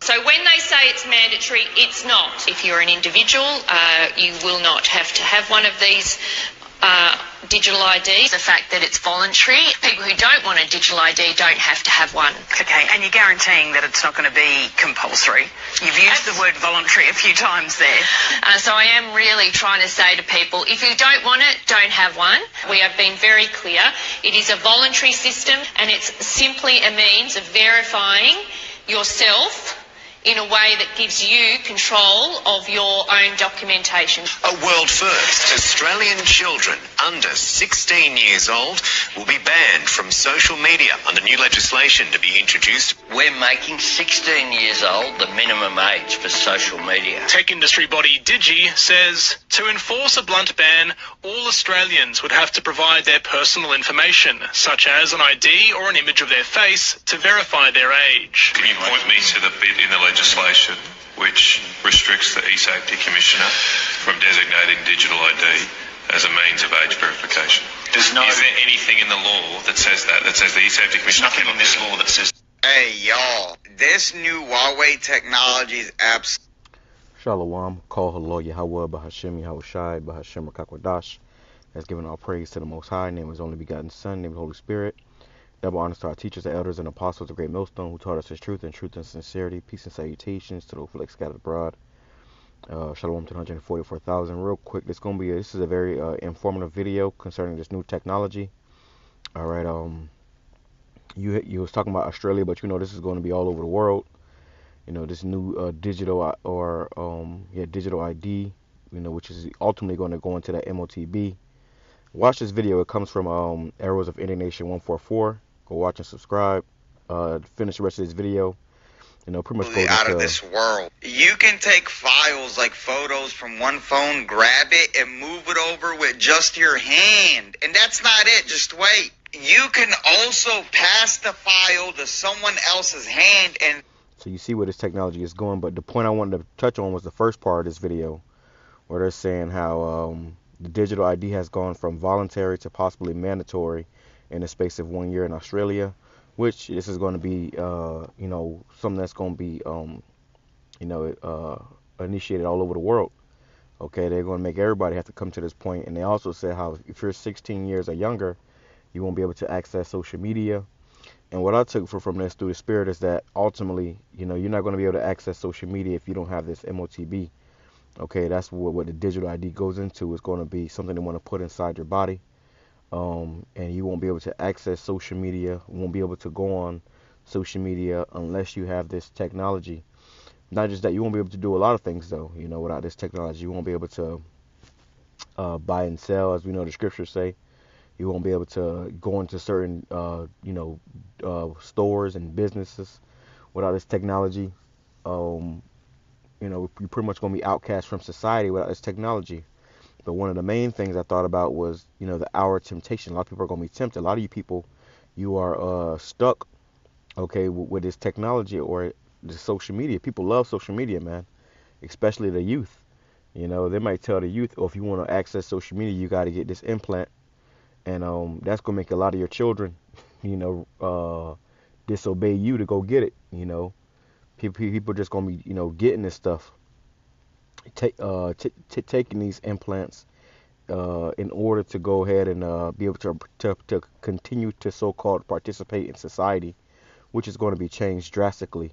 So when they say it's mandatory, it's not. If you're an individual, you will not have to have one of these digital IDs. The fact that it's voluntary, people who don't want a digital ID don't have to have one. Okay, and you're guaranteeing that it's not going to be compulsory. You've used the word voluntary a few times there. So I am really trying to say to people, if you don't want it, don't have one. We have been very clear. It is a voluntary system, and it's simply a means of verifying yourself in a way that gives you control of your own documentation. A world first. Australian children under 16 years old will be banned from social media under new legislation to be introduced. We're making 16 years old the minimum age for social media. Tech industry body Digi says to enforce a blunt ban, all Australians would have to provide their personal information, such as an ID or an image of their face, to verify their age. Can you point me to the bit in the legislation which restricts the eSafety Commissioner from designating digital ID as a means of age verification? Is there anything in the law that says that says the eSafety Commissioner? Nothing in this law that says. Hey y'all, this new Huawei technology is absolutely. Shalom, call hello Yahweh, Bahashim Yahushai, Bahashim Rakakwadash, has given all praise to the Most High, name of His only begotten Son, name of the Holy Spirit. Double honors to our teachers, the elders, and apostles of Great Millstone, who taught us His truth and sincerity. Peace and salutations to the flake scattered abroad. Shalom to the 144,000. Real quick, this is a very informative video concerning this new technology. All right, you was talking about Australia, but this is going to be all over the world. This new digital digital ID, which is ultimately going to go into that MOTB. Watch this video. It comes from Arrows of Indignation 144. Go watch and subscribe. Finish the rest of this video. Pretty much go out of this world. You can take files like photos from one phone, grab it, and move it over with just your hand. And that's not it. Just wait. You can also pass the file to someone else's hand and. So you see where this technology is going, but the point I wanted to touch on was the first part of this video, where they're saying how the digital ID has gone from voluntary to possibly mandatory in the space of 1 year in Australia, which this is going to be, something that's going to be, initiated all over the world. Okay, they're going to make everybody have to come to this point, and they also said how if you're 16 years or younger, you won't be able to access social media. And what I took from this through the Spirit is that ultimately, you're not going to be able to access social media if you don't have this MOTB. Okay, that's what the digital ID goes into. It's going to be something they want to put inside your body. And you won't be able to access social media, won't be able to go on social media unless you have this technology. Not just that, you won't be able to do a lot of things, though, without this technology. You won't be able to buy and sell, as we know the scriptures say. You won't be able to go into certain, stores and businesses without this technology. You're pretty much going to be outcast from society without this technology. But one of the main things I thought about was, the hour of temptation. A lot of people are going to be tempted. A lot of you people, you are stuck, okay, with this technology or the social media. People love social media, man, especially the youth. They might tell the youth, if you want to access social media, you got to get this implant. And that's going to make a lot of your children, disobey you to go get it, People are just going to be, getting this stuff. Taking these implants in order to go ahead and be able to continue to so-called participate in society, which is going to be changed drastically.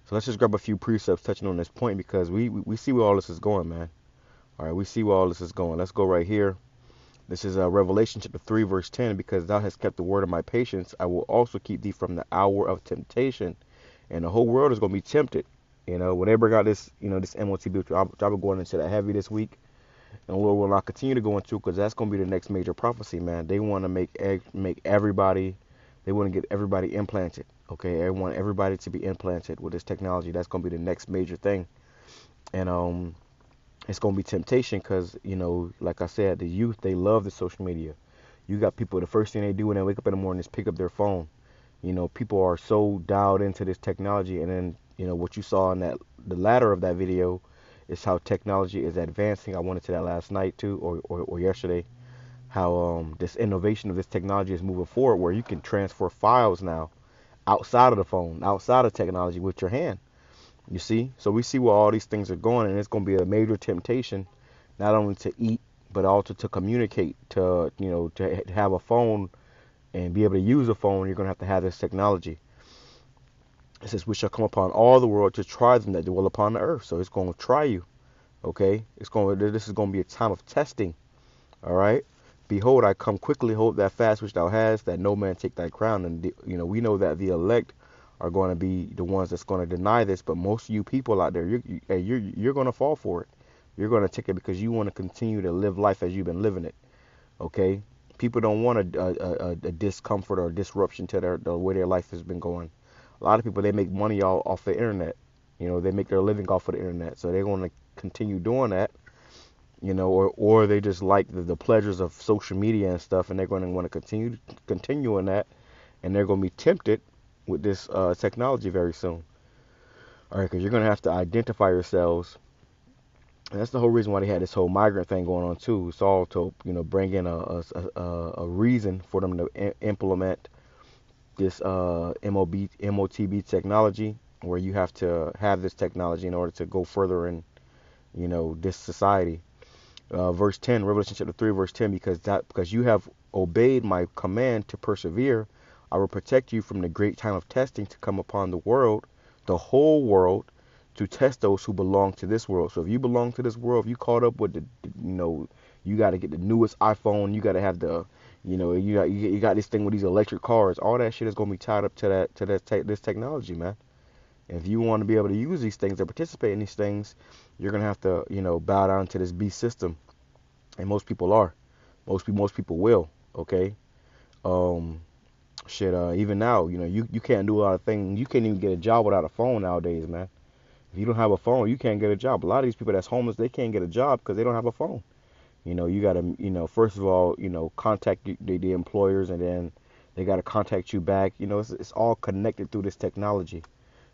So let's just grab a few precepts touching on this point, because we see where all this is going, man. All right, we see where all this is going. Let's go right here. This is Revelation chapter 3, verse 10. Because thou hast kept the word of my patience, I will also keep thee from the hour of temptation. And the whole world is going to be tempted. When they bring out this, this MOTB, which I'll be going into that heavy this week. And Lord will not continue to go into, because that's going to be the next major prophecy, man. They want to make everybody, they want to get everybody implanted. Okay, they want everybody to be implanted with this technology. That's going to be the next major thing. And it's going to be temptation because, like I said, the youth, they love the social media. You got people, the first thing they do when they wake up in the morning is pick up their phone. People are so dialed into this technology. And then, what you saw in the latter of that video is how technology is advancing. I went into that last night too, or yesterday, how this innovation of this technology is moving forward, where you can transfer files now outside of the phone, outside of technology with your hand. You see? So we see where all these things are going, and it's going to be a major temptation, not only to eat, but also to communicate, to, to have a phone and be able to use a phone. You're going to have this technology. It says, we shall come upon all the world to try them that dwell upon the earth. So it's going to try you. Okay? This is going to be a time of testing. All right? Behold, I come quickly. Hold that fast which thou hast, that no man take thy crown. And we know that the elect are going to be the ones that's going to deny this. But most of you people out there, you're going to fall for it. You're going to take it because you want to continue to live life as you've been living it. Okay? People don't want a discomfort or disruption to the way their life has been going. A lot of people, they make money off the internet. They make their living off of the internet. So they're going to continue doing that. Or they just like the pleasures of social media and stuff, and they're going to want to continue in that, and they're going to be tempted with this technology very soon. All right, because you're going to have to identify yourselves, and that's the whole reason why they had this whole migrant thing going on too. It's all to bring in a reason for them to implement this MOTB technology, where you have to have this technology in order to go further in this society. Verse 10, Revelation chapter 3, verse 10, because you have obeyed my command to persevere, I will protect you from the great time of testing to come upon the world, the whole world, to test those who belong to this world. So if you belong to this world, if you caught up with you got to get the newest iPhone, you got to have the, you got this thing with these electric cars. All that shit is going to be tied up to this technology, man. If you want to be able to use these things or participate in these things, you're going to have to, bow down to this beast system. And most people are. Most people will, okay? Even now, you can't do a lot of things. You can't even get a job without a phone nowadays, man. If you don't have a phone, you can't get a job. A lot of these people that's homeless, they can't get a job because they don't have a phone. You got to, first of all, contact the employers, and then they got to contact you back. It's all connected through this technology.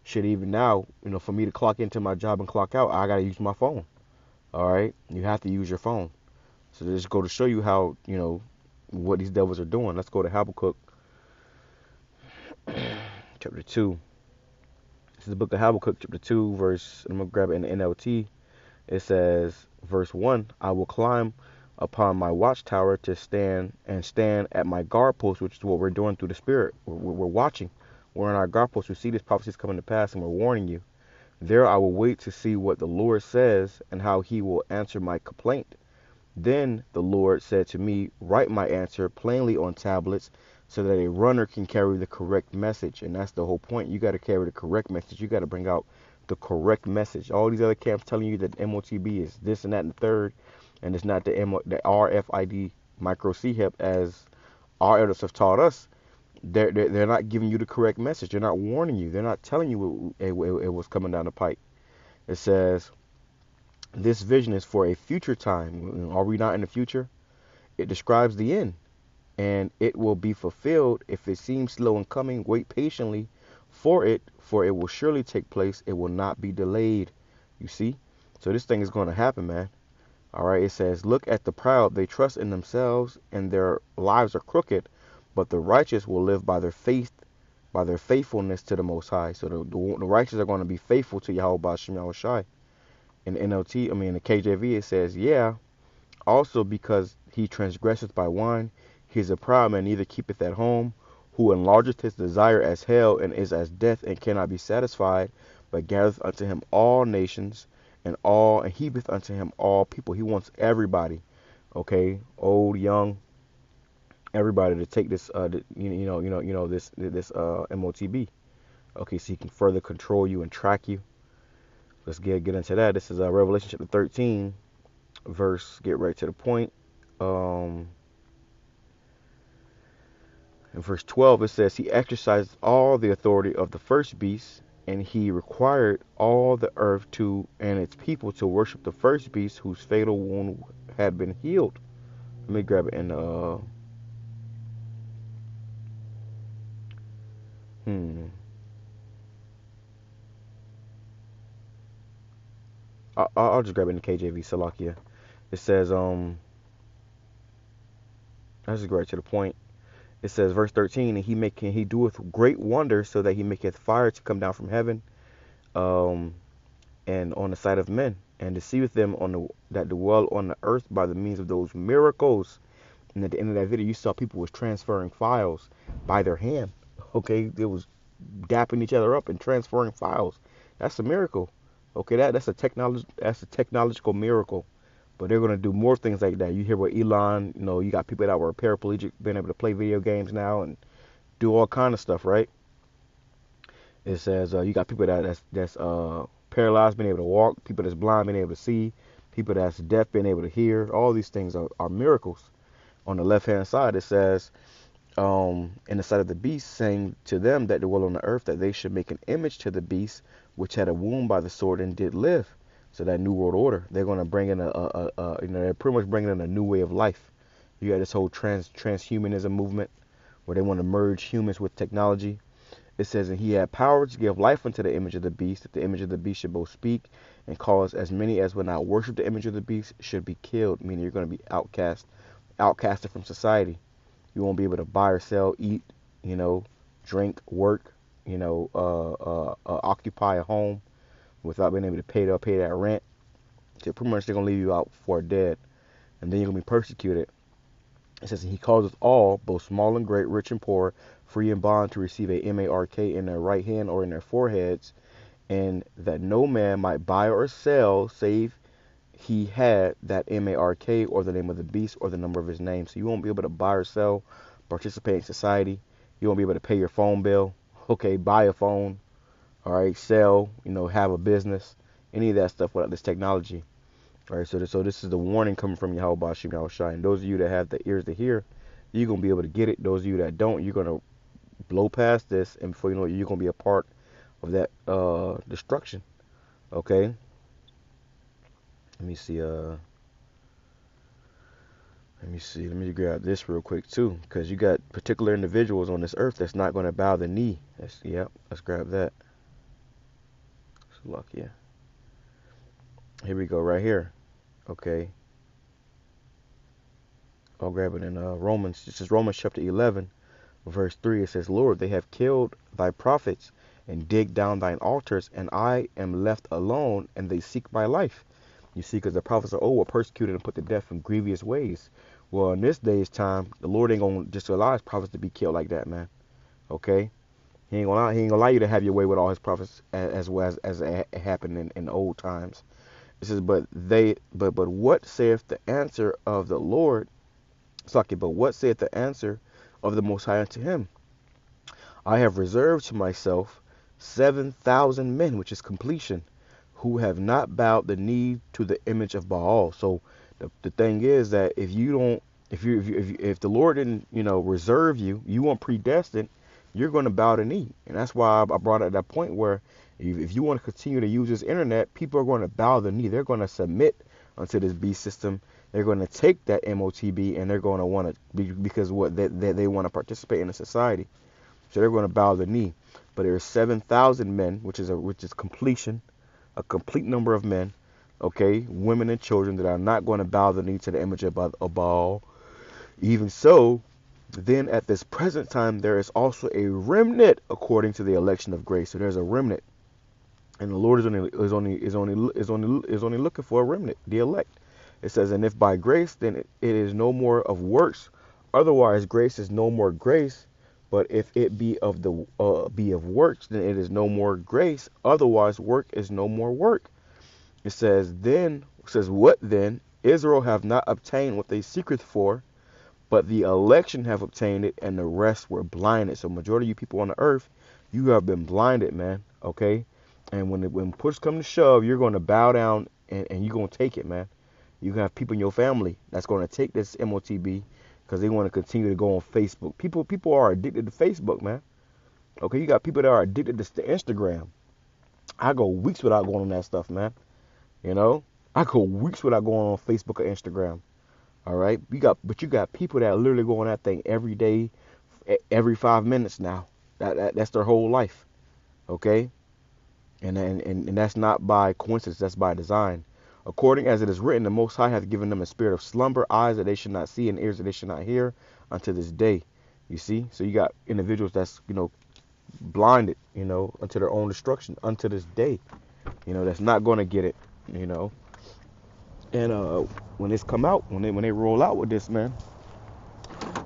Shit, even now, for me to clock into my job and clock out, I got to use my phone. All right? You have to use your phone. So just go to show you how, what these devils are doing. Let's go to Habakkuk chapter 2. This is the book of Habakkuk chapter 2, verse, I'm going to grab it in the NLT. It says, verse 1, I will climb upon my watchtower to stand at my guard post, which is what we're doing through the Spirit. We're watching. We're in our guard post. We see these prophecies coming to pass, and we're warning you. There I will wait to see what the Lord says and how he will answer my complaint. Then the Lord said to me, write my answer plainly on tablets so that a runner can carry the correct message. And that's the whole point. You got to carry the correct message. You got to bring out the correct message. All these other camps telling you that MOTB is this and that and the third, and it's not the RFID micro CHEP as our elders have taught us. They're not giving you the correct message. They're not warning you. They're not telling you it was coming down the pike. It says, this vision is for a future time. Are we not in the future? It describes the end, and it will be fulfilled. If it seems slow in coming, wait patiently for it will surely take place. It will not be delayed. You see? So this thing is going to happen, man. All right. It says, look at the proud. They trust in themselves, and their lives are crooked. But the righteous will live by their faith, by their faithfulness to the Most High. So the righteous are going to be faithful to Yahweh B'Shem Yahushai. In the NLT, in the KJV, it says, yeah, also because he transgresseth by wine, he is a proud man, neither keepeth at home, who enlargeth his desire as hell, and is as death, and cannot be satisfied, but gathereth unto him all nations, and heapeth unto him all people. He wants everybody, okay, old, young, everybody to take this, this MOTB. Okay, so he can further control you and track you. Let's get into that. This is Revelation chapter 13, get right to the point. In verse 12, it says, he exercised all the authority of the first beast, and he required all the earth and its people to worship the first beast whose fatal wound had been healed. Let me grab it in I'll just grab it in the KJV, Salakia. It says, I'll just go right to the point. It says, verse 13, and he doeth great wonders, so that he maketh fire to come down from heaven um, and on the sight of men, and deceiveth them that dwell on the earth by the means of those miracles. And at the end of that video, you saw people was transferring files by their hand. Okay, they was dapping each other up and transferring files. That's a miracle. Okay, that's a technological miracle. But they're gonna do more things like that. You hear what Elon, you got people that were paraplegic being able to play video games now and do all kind of stuff, right? It says you got people that's paralyzed being able to walk, people that's blind being able to see, people that's deaf being able to hear. All these things are miracles. On the left hand side, it says, in the sight of the beast, saying to them that dwell on the earth that they should make an image to the beast which had a wound by the sword and did live. So that new world order, they're going to bring in they're pretty much bringing in a new way of life. You got this whole transhumanism movement where they want to merge humans with technology. It says, and he had power to give life unto the image of the beast, that the image of the beast should both speak and cause as many as would not worship the image of the beast should be killed, meaning you're going to be outcasted from society. You won't be able to buy or sell, eat, drink, work, occupy a home without being able to pay that rent. So pretty much they're going to leave you out for dead, and then you're going to be persecuted. It says, he causes all, both small and great, rich and poor, free and bond, to receive a mark in their right hand or in their foreheads, and that no man might buy or sell save he had that mark or the name of the beast or the number of his name. So you won't be able to buy or sell, participate in society. You won't be able to pay your phone bill. Okay, buy a phone. All right, sell. Have a business. Any of that stuff without this technology. All right, so this is the warning coming from Yahweh Bashim Yahushai. And those of you that have the ears to hear, you're going to be able to get it. Those of you that don't, you're going to blow past this, and before you know it, you're going to be a part of that destruction. Okay? Let me see. Let me grab this real quick, too, because you got particular individuals on this earth that's not going to bow the knee. Let's grab that. Look, yeah. Here we go, right here. Okay. I'll grab it in Romans. This is Romans chapter 11, verse 3. It says, Lord, they have killed thy prophets and digged down thine altars, and I am left alone, and they seek my life. You see, because the prophets of old were persecuted and put to death in grievous ways. Well, in this day's time, the Lord ain't going to just allow his prophets to be killed like that, man. Okay? He ain't gonna allow you to have your way with all his prophets as well as it happened in old times. It says, but what saith the answer of the Lord? But what saith the answer of the Most High unto him? I have reserved to myself 7,000 men, which is completion, who have not bowed the knee to the image of Baal. So the thing is that if the Lord didn't reserve you, you weren't predestined, you're going to bow the knee. And that's why I brought it at that point where if you want to continue to use this internet, people are going to bow the knee. They're going to submit unto this beast system. They're going to take that MOTB, and they're going to want to because they want to participate in a society. So they're going to bow the knee. But there are 7,000 men, which is completion, a complete number of men, okay, women and children that are not going to bow the knee to the image of Baal. Even so, then at this present time there is also a remnant according to the election of grace. So there's a remnant, and the Lord is only looking for a remnant, the elect. It says, and if by grace, then it is no more of works. Otherwise, grace is no more grace. But if it be of works, then it is no more grace. Otherwise, work is no more work. It says, what then? Israel have not obtained what they seeketh for, but the election have obtained it, and the rest were blinded. So majority of you people on the earth, you have been blinded, man. Okay? And when push come to shove, you're going to bow down and you're going to take it, man. You have people in your family that's going to take this MOTB because they want to continue to go on Facebook. People are addicted to Facebook, man. Okay, you got people that are addicted to Instagram. I go weeks without going on that stuff, man. I go weeks without going on Facebook or Instagram. All right, you got people that literally go on that thing every day, every 5 minutes now. That's their whole life. Okay, and that's not by coincidence. That's by design. According as it is written, the Most High hath given them a spirit of slumber, eyes that they should not see, and ears that they should not hear, unto this day. You see? So you got individuals that's, blinded, you know, unto their own destruction unto this day. You know, that's not going to get it, you know. And when this come out, when they roll out with this, man,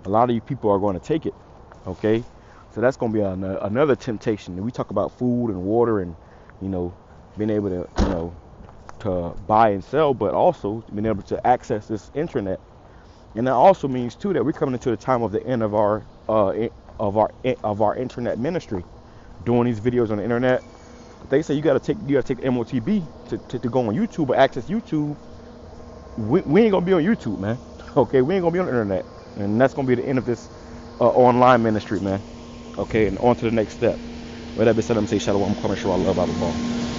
a lot of you people are going to take it, okay? So that's going to be another temptation. And we talk about food and water and, you know, being able to, you know, to buy and sell, but also being able to access this internet. And that also means too that we're coming into the time of the end of our internet ministry, doing these videos on the internet. They say you got to take MOTB to go on YouTube or access YouTube. We ain't gonna be on YouTube, man. Okay, we ain't gonna be on the internet, and that's gonna be the end of this online ministry, man. Okay, and on to the next step. With that being said, I'm saying shalom, I'm coming sure I love Bible.